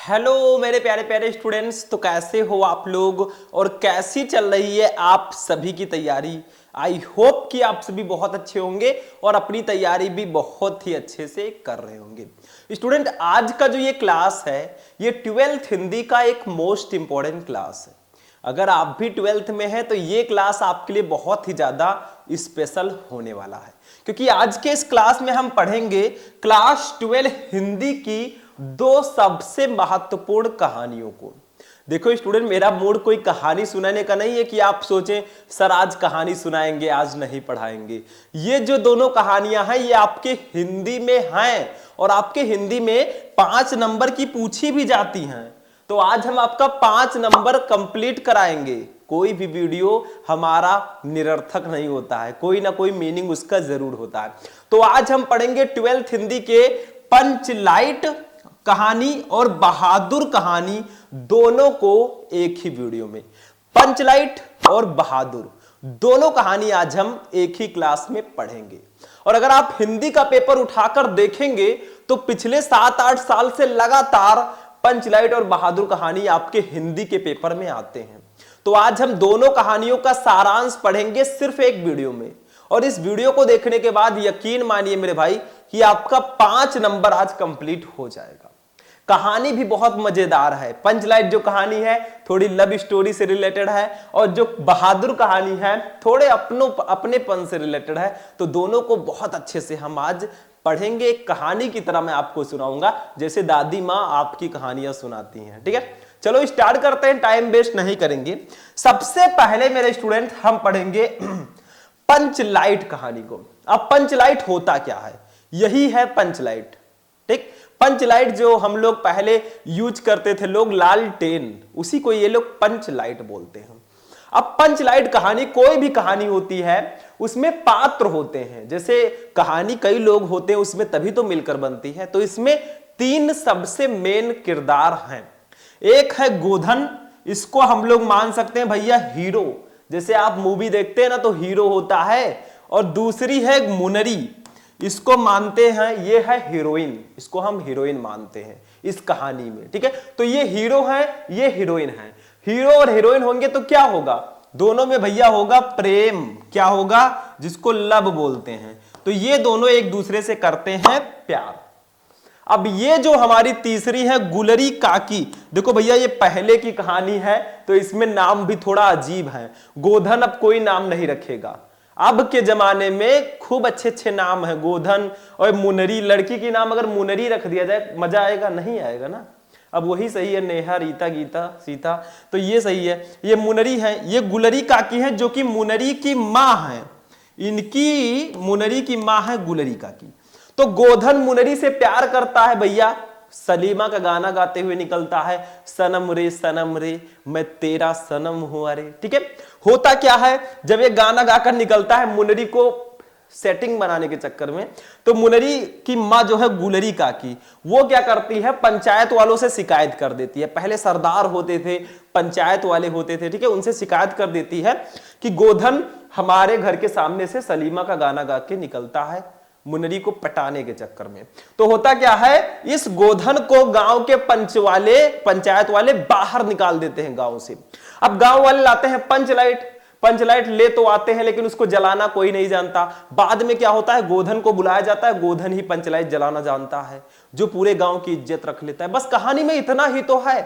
Hello मेरे प्यारे प्यारे स्टूडेंट्स, तो कैसे हो आप लोग और कैसी चल रही है आप सभी की तैयारी। आई होप कि आप सभी बहुत अच्छे होंगे और अपनी तैयारी भी बहुत ही अच्छे से कर रहे होंगे। स्टूडेंट, आज का जो ये क्लास है ये 12th हिंदी का एक मोस्ट इंपॉर्टेंट क्लास है। अगर आप भी 12th में हैं तो ये क्लास आपके लिए बहुत ही ज्यादा स्पेशल होने वाला है, क्योंकि आज के इस क्लास में हम पढ़ेंगे क्लास 12 हिंदी की दो सबसे महत्वपूर्ण कहानियों को। देखो स्टूडेंट, मेरा मूड कोई कहानी सुनाने का नहीं है कि आप सोचें सर आज कहानी सुनाएंगे आज नहीं पढ़ाएंगे। ये जो दोनों कहानियां हैं ये आपके हिंदी में हैं और आपके हिंदी में 5 नंबर की पूछी भी जाती हैं। तो आज हम आपका 5 नंबर कंप्लीट कराएंगे। कोई भी वीडियो हमारा निरर्थक नहीं होता है, कोई ना कोई मीनिंग उसका जरूर होता है। तो आज हम पढ़ेंगे 12th हिंदी के पंचलाइट कहानी और बहादुर कहानी दोनों को एक ही वीडियो में। पंचलाइट और बहादुर दोनों कहानी आज हम एक ही क्लास में पढ़ेंगे। और अगर आप हिंदी का पेपर उठाकर देखेंगे तो पिछले 7-8 साल से लगातार पंचलाइट और बहादुर कहानी आपके हिंदी के पेपर में आते हैं। तो आज हम दोनों कहानियों का सारांश पढ़ेंगे सिर्फ एक वीडियो में, और इस वीडियो को देखने के बाद यकीन मानिए मेरे भाई कि आपका 5 नंबर आज कंप्लीट हो जाएगा। कहानी भी बहुत मजेदार है। पंचलाइट जो कहानी है थोड़ी लव स्टोरी से रिलेटेड है और जो बहादुर कहानी है थोड़े अपनेपन से रिलेटेड है। तो दोनों को बहुत अच्छे से हम आज पढ़ेंगे। एक कहानी की तरह मैं आपको सुनाऊंगा जैसे दादी माँ आपकी कहानियां सुनाती हैं। ठीक है, चलो स्टार्ट करते हैं, टाइम वेस्ट नहीं करेंगे। सबसे पहले मेरे स्टूडेंट हम पढ़ेंगे पंचलाइट कहानी को। अब पंचलाइट होता क्या है, यही है पंचलाइट। ठीक, पंचलाइट जो हम लोग पहले यूज करते थे लोग लालटेन, उसी को ये लोग पंचलाइट बोलते हैं। अब पंचलाइट कहानी, कोई भी कहानी होती है उसमें पात्र होते हैं। जैसे कहानी कई लोग होते हैं उसमें तभी तो मिलकर बनती है। तो इसमें 3 सबसे मेन किरदार हैं। एक है गोधन, इसको हम लोग मान सकते हैं भैया हीरो, जैसे आप मूवी देखते हैं ना तो हीरो होता है। और दूसरी है मुनरी, इसको मानते हैं ये है हीरोइन, इसको हम हीरोइन मानते हैं इस कहानी में। ठीक है, तो ये हीरो है ये हीरोइन है। हीरो और हीरोइन होंगे तो क्या होगा, दोनों में भैया होगा प्रेम। क्या होगा, जिसको लव बोलते हैं। तो ये दोनों एक दूसरे से करते हैं प्यार। अब ये जो हमारी तीसरी है गुलरी काकी, देखो भैया ये पहले की कहानी है तो इसमें नाम भी थोड़ा अजीब है। गोधन अब कोई नाम नहीं रखेगा, अब के जमाने में खूब अच्छे अच्छे नाम है गोधन और मुनरी। लड़की की नाम अगर मुनरी रख दिया जाए मजा आएगा, नहीं आएगा ना। अब वही सही है, नेहा रीता गीता सीता, तो ये सही है। ये मुनरी है, ये गुलरी काकी है जो कि मुनरी की माँ है। इनकी मुनरी की माँ है गुलरी काकी। तो गोधन मुनरी से प्यार करता है भैया, सलीमा का गाना गाते हुए निकलता है, सनम रे मैं तेरा सनम हूं अरे। ठीक है, होता क्या है जब ये गाना गाकर निकलता है मुनरी को सेटिंग बनाने के चक्कर में, तो मुनरी की माँ जो है गुलरी काकी, वो क्या करती है पंचायत वालों से शिकायत कर देती है। पहले सरदार होते थे, पंचायत वाले होते थे, ठीक है, उनसे शिकायत कर देती है कि गोधन हमारे घर के सामने से सलीमा का गाना गा के निकलता है मुनरी को पटाने के चक्कर में। तो होता क्या है, इस गोधन को गांव के पंचायत वाले बाहर निकाल देते हैं गांव से। अब गांव वाले लाते हैं पंचलाइट ले तो आते हैं लेकिन उसको जलाना कोई नहीं जानता। बाद में क्या होता है, गोधन को बुलाया जाता है, गोधन ही पंचलाइट जलाना जानता है, जो पूरे गांव की इज्जत रख लेता है। बस कहानी में इतना ही तो है।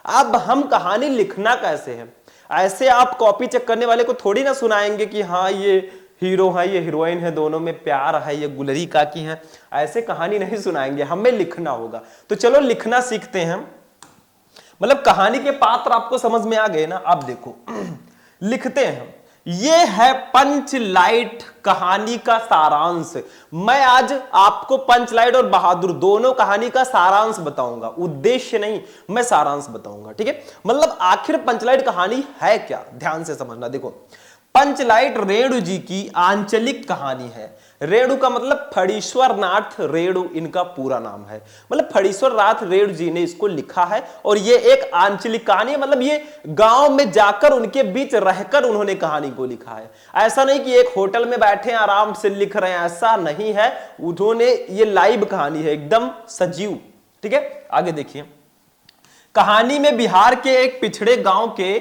अब हम कहानी लिखना कैसे है, ऐसे आप कॉपी चेक करने वाले को थोड़ी ना सुनाएंगे कि हाँ ये हीरो है ये हीरोइन है, दोनों में प्यार है, ये गुलरी काकी है, ऐसे कहानी नहीं सुनाएंगे, हमें लिखना होगा। तो चलो लिखना सीखते हैं। मतलब कहानी के पात्र आपको समझ में आ गए ना। अब देखो लिखते हैं, ये है पंचलाइट कहानी का सारांश। मैं आज आपको पंचलाइट और बहादुर दोनों कहानी का सारांश बताऊंगा, उद्देश्य नहीं, मैं सारांश बताऊंगा। ठीक है, मतलब आखिर पंचलाइट कहानी है क्या, ध्यान से समझना। देखो पंचलाइट रेणु जी की आंचलिक कहानी है। रेणु का मतलब फणीश्वर नाथ रेणु इनका पूरा नाम है, मतलब फणीश्वर नाथ रेणु जी ने इसको लिखा है। और ये एक आंचलिक कहानी है, मतलब ये गांव में जाकर उनके बीच रहकर उन्होंने कहानी को लिखा है। ऐसा नहीं कि एक होटल में बैठे आराम से लिख रहे हैं, ऐसा नहीं है। उन्होंने ये लाइव कहानी है, एकदम सजीव। ठीक है, आगे देखिए। कहानी में बिहार के एक पिछड़े गांव के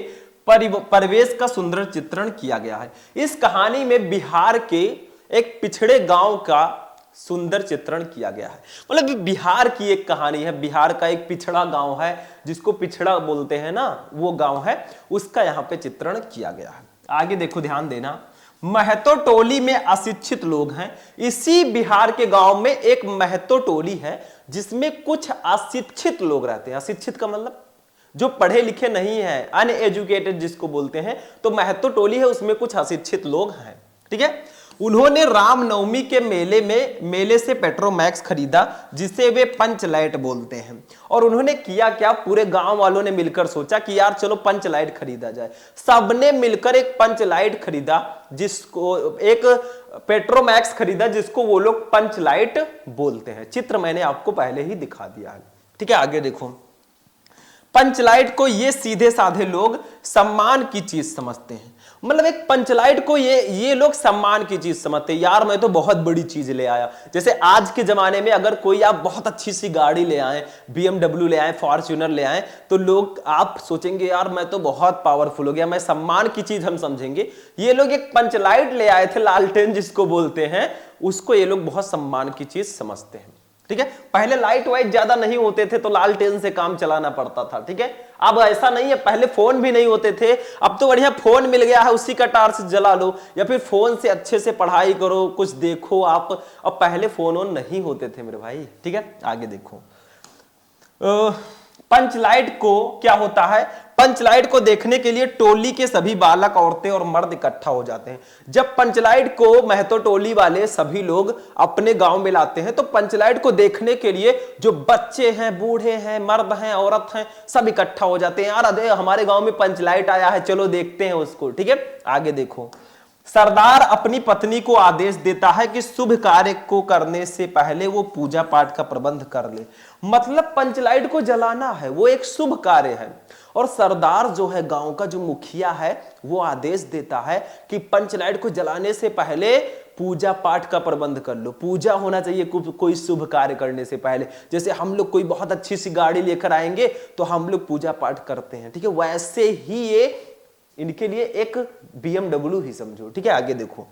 परिवेश का सुंदर चित्रण किया गया है। इस कहानी में बिहार के एक पिछड़े गांव का सुंदर चित्रण किया गया है। मतलब बिहार की एक कहानी है, बिहार का एक पिछड़ा गांव है जिसको पिछड़ा बोलते हैं ना, वो गांव है, उसका यहाँ पे चित्रण किया गया है। आगे देखो, ध्यान देना। महतो टोली में अशिक्षित लोग हैं। इसी बिहार के गांव में एक महतो टोली है जिसमें कुछ अशिक्षित लोग रहते हैं। अशिक्षित का मतलब जो पढ़े लिखे नहीं है, अनएजुकेटेड जिसको बोलते हैं। तो महतो टोली है, उसमें कुछ अशिक्षित लोग हैं। ठीक है। उन्होंने रामनवमी के मेले से पेट्रोमैक्स खरीदा, जिसे वे पंच लाइट बोलते हैं। और उन्होंने किया क्या, पूरे गांव वालों ने मिलकर सोचा कि यार चलो पंच लाइट खरीदा जाए। सबने मिलकर एक पंच लाइट खरीदा, जिसको एक पेट्रोमैक्स खरीदा, जिसको वो लोग पंच लाइट बोलते हैं। चित्र मैंने आपको पहले ही दिखा दिया है। ठीक है, आगे देखो। पंचलाइट को ये सीधे साधे लोग सम्मान की चीज समझते हैं। मतलब एक पंचलाइट को ये लोग सम्मान की चीज समझते हैं। यार मैं तो बहुत बड़ी चीज ले आया। जैसे आज के जमाने में अगर कोई आप बहुत अच्छी सी गाड़ी ले आए, BMW ले आए, फॉर्च्यूनर ले आए, तो लोग आप सोचेंगे यार मैं तो बहुत पावरफुल हो गया, मैं सम्मान की चीज हम समझेंगे। ये लोग एक पंचलाइट ले आए थे, लालटेन जिसको बोलते हैं, उसको ये लोग बहुत सम्मान की चीज समझते हैं। ठीक है। पहले लाइट वाइट ज्यादा नहीं होते थे तो लालटेन से काम चलाना पड़ता था। ठीक है। अब ऐसा नहीं है, पहले फोन भी नहीं होते थे, अब तो बढ़िया फोन मिल गया है, उसी का टार्च जला लो या फिर फोन से अच्छे से पढ़ाई करो, कुछ देखो आप। अब पहले फोन ऑन नहीं होते थे मेरे भाई। ठीक है, आगे देखो। पंचलाइट को क्या होता है, पंचलाइट को देखने के लिए टोली के सभी बालक, औरतें और मर्द इकट्ठा हो जाते हैं। जब पंचलाइट को महतो टोली वाले सभी लोग अपने गांव में लाते हैं तो पंचलाइट को देखने के लिए जो बच्चे हैं, बूढ़े हैं, मर्द हैं, औरत हैं, सब इकट्ठा हो जाते हैं। यार अरे हमारे गांव में पंचलाइट आया है, चलो देखते हैं उसको। ठीक है, आगे देखो। सरदार अपनी पत्नी को आदेश देता है कि शुभ कार्य को करने से पहले वो पूजा पाठ का प्रबंध कर ले। मतलब पंचलाइट को जलाना है, वो एक शुभ कार्य है, और सरदार जो है, गांव का जो मुखिया है, वो आदेश देता है कि पंचलाइट को जलाने से पहले पूजा पाठ का प्रबंध कर लो। पूजा होना चाहिए कोई शुभ कार्य करने से पहले। जैसे हम लोग कोई बहुत अच्छी सी गाड़ी लेकर आएंगे तो हम लोग पूजा पाठ करते हैं। ठीक है, वैसे ही ये इनके लिए एक BMW ही समझो। ठीक है, आगे देखो।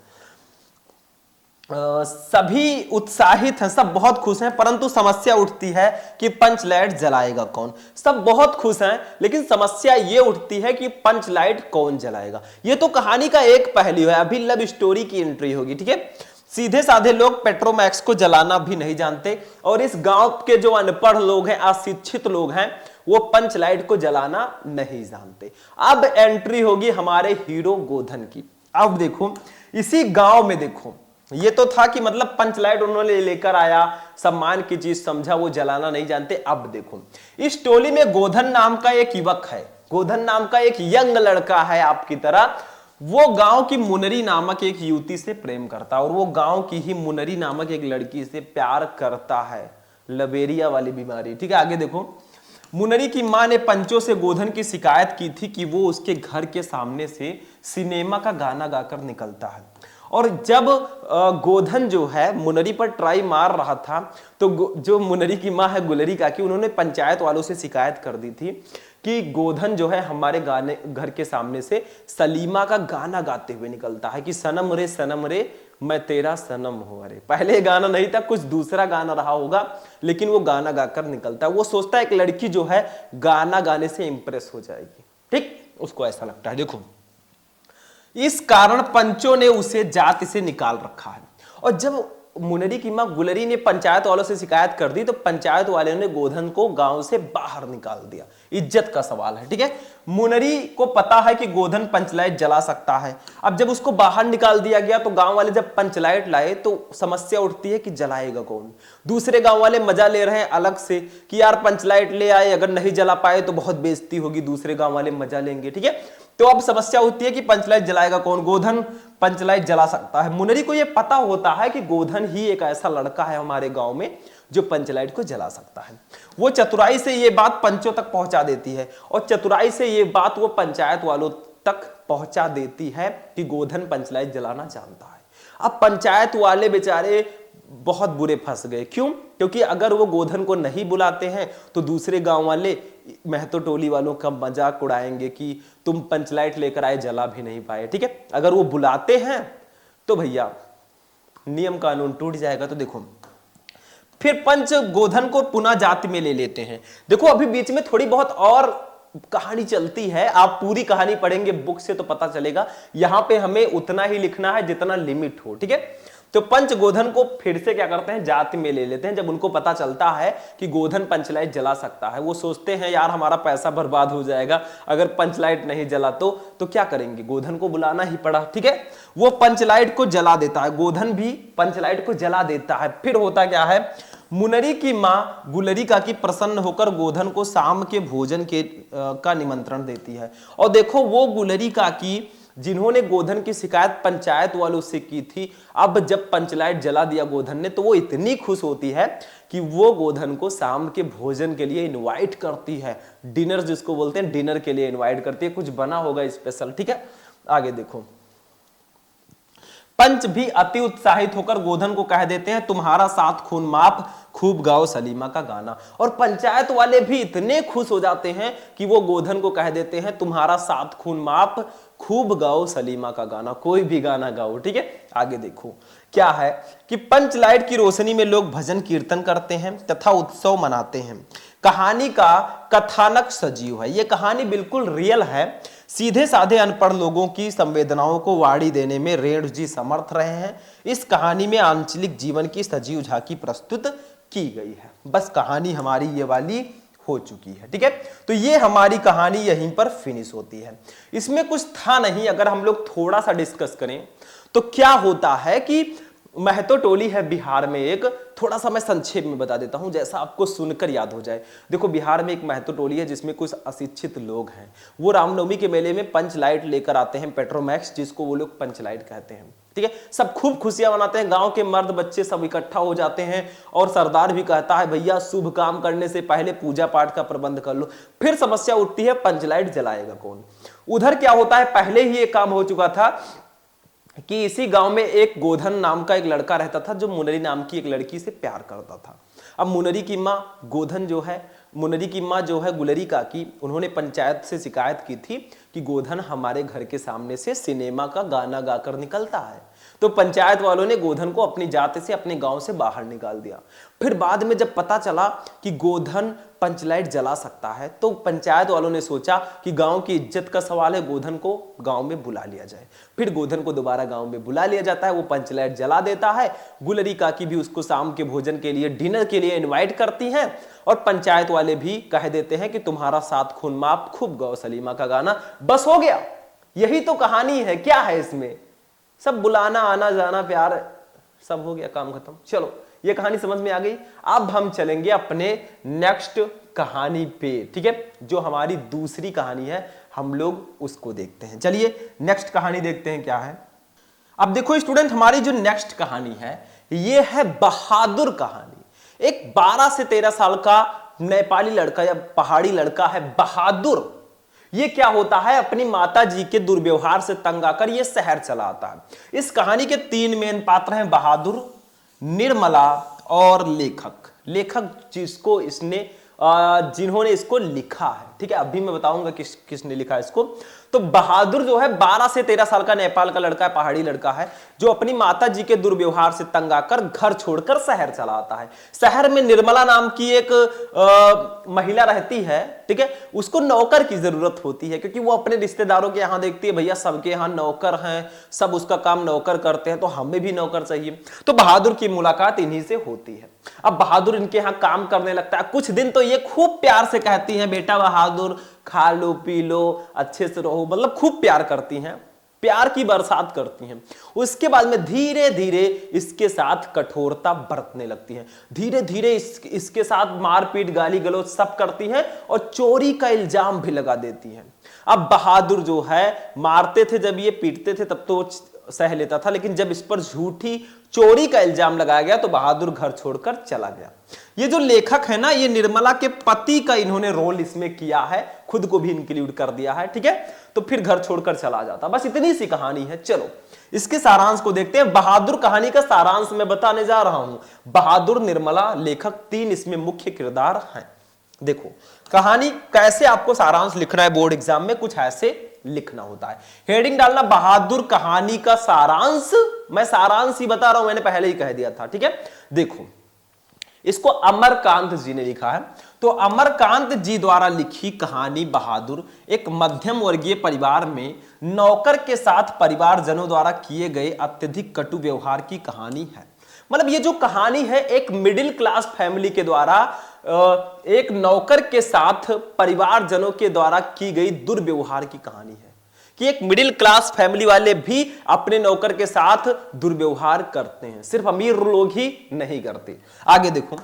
सभी उत्साहित हैं, सब बहुत खुश हैं, परंतु समस्या उठती है कि पंचलाइट जलाएगा कौन। सब बहुत खुश हैं, लेकिन समस्या ये उठती है कि पंचलाइट कौन जलाएगा। ये तो कहानी का एक पहलू है, अभी लव स्टोरी की एंट्री होगी। ठीक है, सीधे साधे लोग पेट्रोमैक्स को जलाना भी नहीं जानते, और इस गांव के जो अनपढ़ लोग हैं, अशिक्षित लोग हैं, वो पंचलाइट को जलाना नहीं जानते। अब एंट्री होगी हमारे हीरो गोधन की। अब देखो, इसी गांव में देखो, ये तो था कि मतलब पंचलाइट उन्होंने लेकर आया, सम्मान की चीज समझा, वो जलाना नहीं जानते। अब देखो, इस टोली में गोधन नाम का एक युवक है, गोधन नाम का एक यंग लड़का है आपकी तरह। वो गांव की मुनरी नामक एक युवती से प्रेम करता है, और वो गांव की ही मुनरी नामक एक लड़की से प्यार करता है। लबेरिया वाली बीमारी। ठीक है, आगे देखो। मुनरी की मां ने पंचों से गोधन की शिकायत की थी कि वो उसके घर के सामने से सिनेमा का गाना गाकर निकलता है। और जब गोधन जो है मुनरी पर ट्राई मार रहा था, तो जो मुनरी की मां है गुलरी काकी, उन्होंने पंचायत वालों से शिकायत कर दी थी कि गोधन जो है हमारे घर के सामने से सलीमा का गाना गाते हुए निकलता है कि सनम रे मैं तेरा सनम हूं। अरे पहले गाना नहीं था, कुछ दूसरा गाना रहा होगा, लेकिन वो गाना गाकर निकलता है। वो सोचता है एक लड़की जो है गाना गाने से इंप्रेस हो जाएगी। ठीक, उसको ऐसा लगता है। देखो, इस कारण पंचों ने उसे जाति से निकाल रखा है। और जब मुनरी की मां गुलरी ने पंचायत वालों से शिकायत कर दी तो पंचायत वालों ने गोधन को गांव से बाहर निकाल दिया। इज्जत का सवाल है। ठीक है, मुनरी को पता है कि गोधन पंचलाइट जला सकता है। अब जब उसको बाहर निकाल दिया गया तो गांव वाले जब पंचलाइट लाए तो समस्या उठती है कि जलाएगा कौन। दूसरे गांव वाले मजा ले रहे हैं अलग से कि यार पंचलाइट ले आए, अगर नहीं जला पाए तो बहुत बेइज्जती होगी, दूसरे गांव वाले मजा लेंगे। ठीक है, तो अब समस्या होती है कि पंचलाइट जलाएगा कौन। गोधन पंचलाइट जला सकता है। मुनरी को यह पता होता है कि गोधन ही एक ऐसा लड़का है हमारे गांव में जो पंचलाइट को जला सकता है। वो चतुराई से ये बात पंचों तक पहुंचा देती है, और चतुराई से ये बात वो पंचायत वालों तक पहुंचा देती है कि गोधन पंचलाइट जलाना जानता है। अब पंचायत वाले बेचारे बहुत बुरे फंस गए। क्यों? क्योंकि अगर वो गोधन को नहीं बुलाते हैं तो दूसरे गांव वाले महतो टोली वालों का मजाक उड़ाएंगे कि तुम पंचलाइट लेकर आए, जला भी नहीं पाए। ठीक है, अगर वो बुलाते हैं तो भैया नियम कानून टूट जाएगा। तो देखो फिर पंच गोधन को पुनः जाति में ले लेते हैं। देखो अभी बीच में थोड़ी बहुत और कहानी चलती है, आप पूरी कहानी पढ़ेंगे बुक से तो पता चलेगा। यहां पे हमें उतना ही लिखना है जितना लिमिट हो। ठीक है, तो पंच गोधन को फिर से क्या करते हैं, जाति में ले लेते हैं। जब उनको पता चलता है कि गोधन पंचलाइट जला सकता है, वो सोचते हैं यार हमारा पैसा बर्बाद हो जाएगा अगर पंचलाइट नहीं जला तो क्या करेंगे, गोधन को बुलाना ही पड़ा। ठीक है, वो पंचलाइट को जला देता है, गोधन भी पंचलाइट को जला देता है। फिर होता क्या है, मुनरी की माँ गुलरिका की प्रसन्न होकर गोधन को शाम के भोजन का निमंत्रण देती है। और देखो वो गुलरिका की जिन्होंने गोधन की शिकायत पंचायत वालों से की थी, अब जब पंचलाइट जला दिया गोधन ने तो वो इतनी खुश होती है कि वो गोधन को शाम के भोजन के लिए इनवाइट करती है। डिनर जिसको बोलते हैं, डिनर के लिए इनवाइट करती है, कुछ बना होगा स्पेशल। ठीक है, आगे देखो पंच भी अति उत्साहित होकर गोधन को कह देते हैं तुम्हारा सात खून माफ, खूब गाओ सलीमा का गाना। और पंचायत वाले भी इतने खुश हो जाते हैं कि वो गोधन को कह देते हैं तुम्हारा सात खून माफ, खूब गाओ सलीमा का गाना, कोई भी गाना गाओ। ठीक है, आगे देखो क्या है कि पंचलाइट की रोशनी में लोग भजन कीर्तन करते हैं तथा उत्सव मनाते हैं। कहानी का कथानक सजीव है, ये कहानी बिल्कुल रियल है। सीधे साधे अनपढ़ लोगों की संवेदनाओं को वाणी देने में रेणु जी समर्थ रहे हैं। इस कहानी में आंचलिक जीवन की सजीव झांकी प्रस्तुत की गई है। बस कहानी हमारी ये वाली हो चुकी है। ठीक है, तो ये हमारी कहानी यहीं पर फिनिश होती है। इसमें कुछ था नहीं। अगर हम लोग थोड़ा सा डिस्कस करें तो क्या होता है कि महतो टोली है बिहार में एक, थोड़ा सा मैं संक्षेप में बता देता हूं जैसा आपको सुनकर याद हो जाए। देखो बिहार में एक महतो टोली है जिसमें कुछ अशिक्षित लोग हैं। वो रामनवमी के मेले में पंचलाइट लेकर आते हैं, पेट्रोमैक्स, जिसको वो लोग पंचलाइट कहते हैं। ठीक है, सब खूब खुशियां मनाते हैं, गांव के मर्द बच्चे सब इकट्ठा हो जाते हैं और सरदार भी कहता है भैया शुभ काम करने से पहले पूजा पाठ का प्रबंध कर लो। फिर समस्या उठती है पंचलाइट जलाएगा कौन। उधर क्या होता है, पहले ही एक काम हो चुका था कि इसी गांव में एक गोधन नाम का एक लड़का रहता था जो मुनरी नाम की एक लड़की से प्यार करता था। अब मुनरी की माँ गोधन जो है, मुनरी की माँ जो है गुलरिका की, उन्होंने पंचायत से शिकायत की थी कि गोधन हमारे घर के सामने से सिनेमा का गाना गाकर निकलता है। तो पंचायत वालों ने गोधन को अपनी जाति से, अपने गांव से बाहर निकाल दिया। फिर बाद में जब पता चला कि गोधन पंचलाइट जला सकता है तो पंचायत वालों ने सोचा कि गांव की इज्जत का सवाल है, गोधन को गांव में बुला लिया जाए। फिर गोधन को दोबारा गांव में बुला लिया जाता है, वो पंचलाइट जला देता है। गुलरिका की भी उसको शाम के भोजन के लिए, डिनर के लिए इन्वाइट करती हैं और पंचायत वाले भी कह देते हैं कि तुम्हारा सात खून माफ, खूब गाओ सलीमा का गाना। बस हो गया, यही तो कहानी है। क्या है इसमें, सब बुलाना, आना जाना, प्यार, सब हो गया, काम खत्म। चलो ये कहानी समझ में आ गई। अब हम चलेंगे अपने नेक्स्ट कहानी पे। ठीक है, जो हमारी दूसरी कहानी है हम लोग उसको देखते हैं। चलिए नेक्स्ट कहानी देखते हैं क्या है। अब देखो स्टूडेंट, हमारी जो नेक्स्ट कहानी है ये है बहादुर कहानी। एक 12 से 13 साल का नेपाली लड़का या पहाड़ी लड़का है बहादुर। ये क्या होता है, अपनी माता जी के दुर्व्यवहार से तंग आकर ये शहर चला आता है। इस कहानी के 3 मेन पात्र हैं, बहादुर, निर्मला और लेखक। लेखक जिसको इसने जिन्होंने इसको लिखा है। ठीक है, अभी मैं बताऊंगा किसने लिखा है इसको। तो बहादुर जो है 12 से 13 साल का नेपाल का लड़का है, पहाड़ी लड़का है, जो अपनी माता जी के दुर्व्यवहार से तंग आकर घर छोड़कर शहर चला आता है। शहर में निर्मला नाम की एक महिला रहती है। ठीक है, उसको नौकर की जरूरत होती है क्योंकि वो अपने रिश्तेदारों के यहाँ देखती है भैया सबके यहाँ नौकर हैं, सब उसका काम नौकर करते हैं, तो हमें भी नौकर चाहिए। तो बहादुर की मुलाकात इन्हीं से होती है। अब बहादुर इनके यहाँ काम करने लगता है। कुछ दिन तो ये खूब प्यार से कहती हैं बेटा बहादुर खा लो पी लो अच्छे से रहो, मतलब खूब प्यार करती हैं, प्यार की बरसात करती हैं। उसके बाद में धीरे धीरे इसके साथ कठोरता बरतने लगती हैं। धीरे धीरे इसके साथ मारपीट, गाली गलौज सब करती हैं और चोरी का इल्जाम भी लगा देती हैं। अब बहादुर जो है, मारते थे जब ये, पीटते थे तब तो सह लेता था, लेकिन जब इस पर झूठी चोरी का इल्जाम लगाया गया तो बहादुर घर छोड़कर चला गया। ये जो लेखक है ना, ये निर्मला के पति का इन्होंने रोल इसमें किया है, खुद को भी इंक्लूड कर दिया है, ठीक है। तो फिर घर छोड़कर चला जाता, बस इतनी सी कहानी है। चलो इसके सारांश को देखते हैं। बहादुर कहानी का सारांश मैं बताने जा रहा हूं। बहादुर, निर्मला, लेखक, 3 इसमें मुख्य किरदार हैं। देखो कहानी कैसे आपको सारांश लिखना है बोर्ड एग्जाम में, कुछ ऐसे लिखना होता है। हेडिंग डालना बहादुर कहानी का सारांश। मैं सारांश ही बता रहा हूं, मैंने पहले ही कह दिया था, ठीक है। देखो इसको अमरकांत जी ने लिखा है। तो अमरकांत जी द्वारा लिखी कहानी बहादुर एक मध्यम वर्गीय परिवार में नौकर के साथ परिवारजनों द्वारा किए गए अत्यधिक कटु व्यवहार की कहानी है। मतलब ये जो कहानी है एक मिडिल क्लास फैमिली के द्वारा एक नौकर के साथ परिवारजनों के द्वारा की गई दुर्व्यवहार की कहानी है, कि एक मिडिल क्लास फैमिली वाले भी अपने नौकर के साथ दुर्व्यवहार करते हैं, सिर्फ अमीर लोग ही नहीं करते। आगे देखो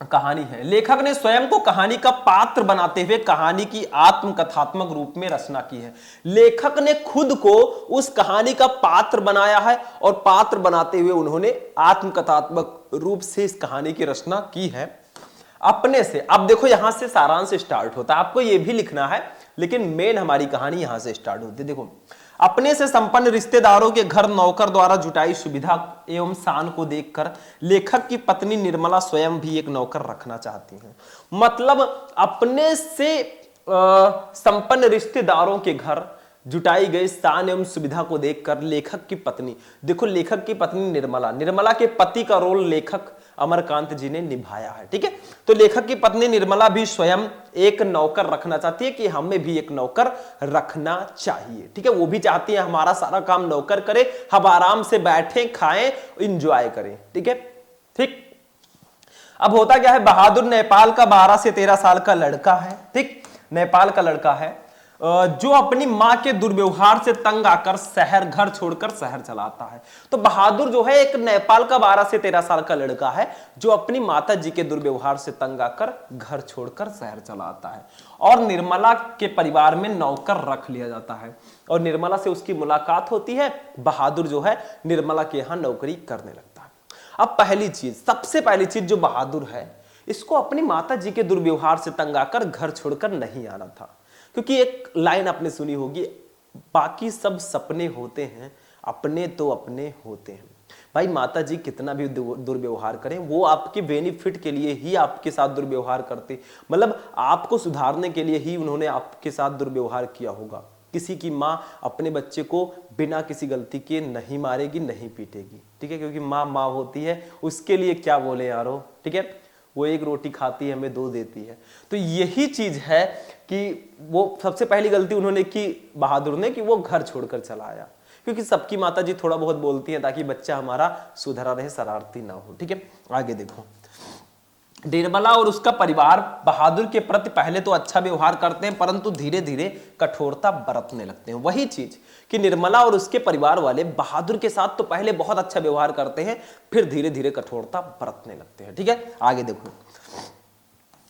कहानी है। लेखक ने स्वयं को कहानी का पात्र बनाते हुए कहानी की आत्मकथात्मक रूप में रचना की है। लेखक ने खुद को उस कहानी का पात्र बनाया है और पात्र बनाते हुए उन्होंने आत्मकथात्मक रूप से इस कहानी की रचना की है अपने से। अब देखो यहां से सारांश स्टार्ट होता है, आपको यह भी लिखना है, लेकिन मेन हमारी कहानी यहां से स्टार्ट होती है। देखो अपने से संपन्न रिश्तेदारों के घर नौकर द्वारा जुटाई सुविधा एवं शान को देखकर लेखक की पत्नी निर्मला स्वयं भी एक नौकर रखना चाहती हैं। मतलब अपने से संपन्न रिश्तेदारों के घर जुटाई गई शान एवं सुविधा को देखकर लेखक की पत्नी, देखो लेखक की पत्नी निर्मला, निर्मला के पति का रोल लेखक अमरकांत जी ने निभाया है, ठीक है। तो लेखक की पत्नी निर्मला भी स्वयं एक नौकर रखना चाहती है कि हमें भी एक नौकर रखना चाहिए, ठीक है। वो भी चाहती है हमारा सारा काम नौकर करे, हम आराम से बैठें, खाएं, एंजॉय करें, ठीक है। ठीक, अब होता क्या है, बहादुर नेपाल का 12 से 13 साल का लड़का है, ठीक, नेपाल का लड़का है जो अपनी मां के दुर्व्यवहार से तंग आकर घर छोड़कर शहर चला आता है। तो बहादुर जो है एक नेपाल का 12 से 13 साल का लड़का है जो अपनी माता जी के दुर्व्यवहार से तंग आकर घर छोड़कर शहर चला आता है और निर्मला के परिवार में नौकर रख लिया जाता है और निर्मला से उसकी मुलाकात होती है। बहादुर जो है निर्मला के यहां नौकरी करने लगता है। अब पहली चीज, सबसे पहली चीज जो बहादुर है, इसको अपनी माता जी के दुर्व्यवहार से तंग आकर घर छोड़कर नहीं आना था, क्योंकि एक लाइन आपने सुनी होगी, बाकी सब सपने होते हैं, अपने तो अपने होते हैं। भाई माता जी कितना भी दुर्व्यवहार करें, वो आपके बेनिफिट के लिए ही आपके साथ दुर्व्यवहार करते, मतलब आपको सुधारने के लिए ही उन्होंने आपके साथ दुर्व्यवहार किया होगा। किसी की माँ अपने बच्चे को बिना किसी गलती के नहीं मारेगी, नहीं पीटेगी, ठीक है, क्योंकि माँ माँ होती है, उसके लिए क्या बोले यारो, ठीक है। वो एक रोटी खाती है, हमें 2 देती है। तो यही चीज है कि वो सबसे पहली गलती उन्होंने की बहादुर ने, कि वो घर छोड़कर चला आया, क्योंकि सबकी माता जी थोड़ा बहुत बोलती हैं ताकि बच्चा हमारा सुधरा रहे, शरारती ना हो, ठीक है। आगे देखो, निर्मला और उसका परिवार बहादुर के प्रति पहले तो अच्छा व्यवहार करते हैं, परंतु धीरे धीरे कठोरता बरतने लगते हैं। वही चीज कि निर्मला और उसके परिवार वाले बहादुर के साथ तो पहले बहुत अच्छा व्यवहार करते हैं, फिर धीरे धीरे कठोरता बरतने लगते हैं, ठीक है। आगे देखो,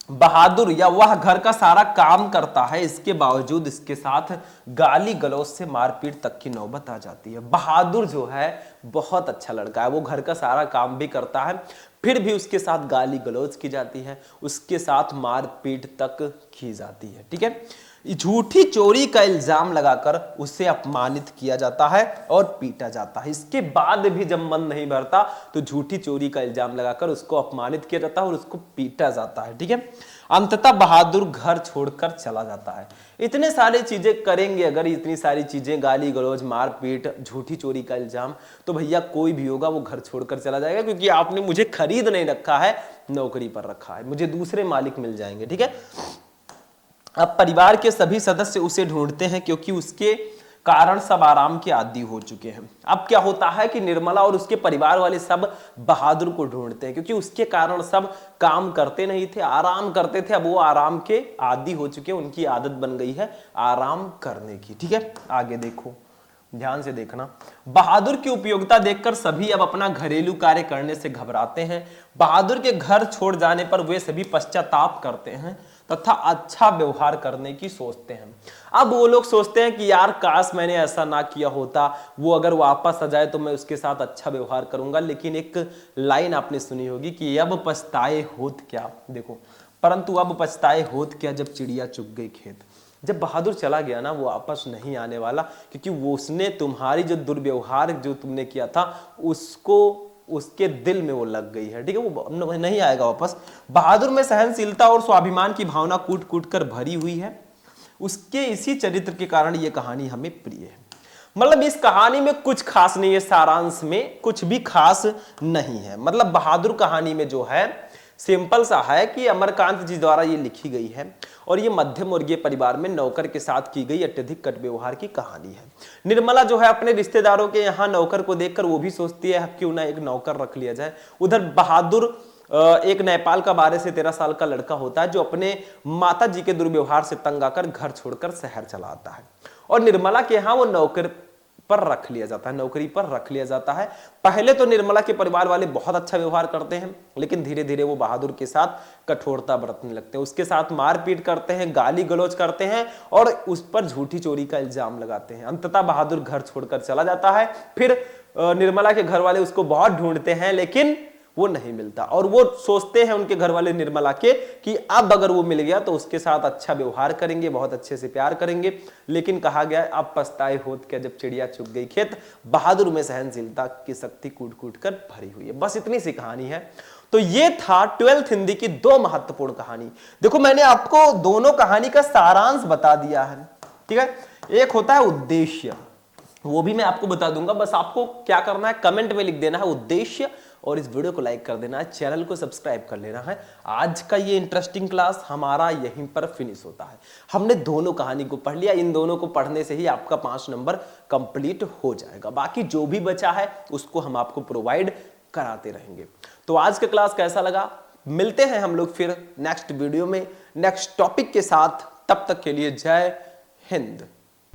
बहादुर या वह घर का सारा काम करता है, इसके बावजूद इसके साथ गाली गलौज से मारपीट तक की नौबत आ जाती है। बहादुर जो है बहुत अच्छा लड़का है, वो घर का सारा काम भी करता है, फिर भी उसके साथ गाली गलौज की जाती है, उसके साथ मारपीट तक की जाती है, ठीक है। झूठी चोरी का इल्जाम लगाकर उसे अपमानित किया जाता है और पीटा जाता है। इसके बाद भी जब मन नहीं भरता तो झूठी चोरी का इल्जाम लगाकर उसको अपमानित किया जाता है और उसको पीटा जाता है, ठीक है। अंततः बहादुर घर छोड़कर चला जाता है। इतने सारी चीजें करेंगे अगर, इतनी सारी चीजें, गाली गलौज, मारपीट, झूठी चोरी का इल्जाम, तो भैया कोई भी होगा वो घर छोड़कर चला जाएगा, क्योंकि आपने मुझे खरीद नहीं रखा है, नौकरी पर रखा है, मुझे दूसरे मालिक मिल जाएंगे, ठीक है। अब परिवार के सभी सदस्य उसे ढूंढते हैं क्योंकि उसके कारण सब आराम के आदी हो चुके हैं। अब क्या होता है कि निर्मला और उसके परिवार वाले सब बहादुर को ढूंढते हैं, क्योंकि उसके कारण सब काम करते नहीं थे, आराम करते थे, अब वो आराम के आदी हो चुके हैं, उनकी आदत बन गई है आराम करने की, ठीक है। आगे देखो, ध्यान से देखना। बहादुर की उपयोगिता देखकर सभी अब अपना घरेलू कार्य करने से घबराते हैं। बहादुर के घर छोड़ जाने पर वे सभी पश्चाताप करते हैं तथा अच्छा व्यवहार करने की सोचते हैं। अब वो लोग सोचते हैं कि यार काश मैंने ऐसा ना किया होता, वो अगर वापस आ जाए तो मैं उसके साथ अच्छा व्यवहार करूंगा। लेकिन एक लाइन आपने सुनी होगी कि अब पछताए होत क्या। देखो, परंतु अब पछताए होत क्या जब चिड़िया चुग गई खेत। जब बहादुर चला गया ना, वो वापस नहीं आने वाला, क्योंकि वो उसने तुम्हारी जो दुर्व्यवहार जो तुमने किया था उसको उसके दिल में वो लग गई है, ठीक है, वो नहीं आएगा वापस। बहादुर में सहनशीलता और स्वाभिमान की भावना कूट कूट कर भरी हुई है। उसके इसी चरित्र के कारण ये कहानी हमें प्रिय है। मतलब इस कहानी में कुछ खास नहीं है, सारांश में कुछ भी खास नहीं है। मतलब बहादुर कहानी में जो है सिंपल सा है कि अमरकांत जी द्वारा ये लिखी गई है और ये मध्यम वर्गीय परिवार में नौकर के साथ की गई अत्यधिक कट व्यवहार की कहानी है। निर्मला जो है अपने रिश्तेदारों के यहाँ नौकर को देखकर वो भी सोचती है क्यों ना एक नौकर रख लिया जाए। उधर बहादुर एक नेपाल का 12 से 13 साल का लड़का होता है जो अपने माता जी के दुर्व्यवहार से तंग आकर घर छोड़कर शहर चला आता है और निर्मला के यहाँ वो नौकर पर रख लिया जाता है, नौकरी पर रख लिया जाता है। पहले तो निर्मला के परिवार वाले बहुत अच्छा व्यवहार करते हैं, लेकिन धीरे धीरे वो बहादुर के साथ कठोरता बरतने लगते हैं, उसके साथ मारपीट करते हैं, गाली गलौज करते हैं और उस पर झूठी चोरी का इल्जाम लगाते हैं। अंततः बहादुर घर छोड़कर चला जाता है। फिर निर्मला के घर वाले उसको बहुत ढूंढते हैं लेकिन वो नहीं मिलता और वो सोचते हैं उनके घर वाले निर्मला के कि अब अगर वो मिल गया तो उसके साथ अच्छा व्यवहार करेंगे, बहुत अच्छे से प्यार करेंगे। लेकिन कहा गया अब पछताए होत क्या जब चिड़िया चुग गई खेत। बहादुर में सहनशीलता की शक्ति कूट कूट कर भरी हुई है। बस इतनी सी कहानी है। तो ये था 12th हिंदी की 2 महत्वपूर्ण कहानी। देखो मैंने आपको दोनों कहानी का सारांश बता दिया है, ठीक है। एक होता है उद्देश्य, वो भी मैं आपको बता दूंगा। बस आपको क्या करना है, कमेंट में लिख देना है उद्देश्य और इस वीडियो को लाइक कर देना है, चैनल को सब्सक्राइब कर लेना है। आज का ये इंटरेस्टिंग क्लास हमारा यहीं पर फिनिश होता है। हमने दोनों कहानी को पढ़ लिया, इन दोनों को पढ़ने से ही आपका 5 नंबर कंप्लीट हो जाएगा। बाकी जो भी बचा है उसको हम आपको प्रोवाइड कराते रहेंगे। तो आज का क्लास कैसा लगा, मिलते हैं हम लोग फिर नेक्स्ट वीडियो में नेक्स्ट टॉपिक के साथ। तब तक के लिए जय हिंद।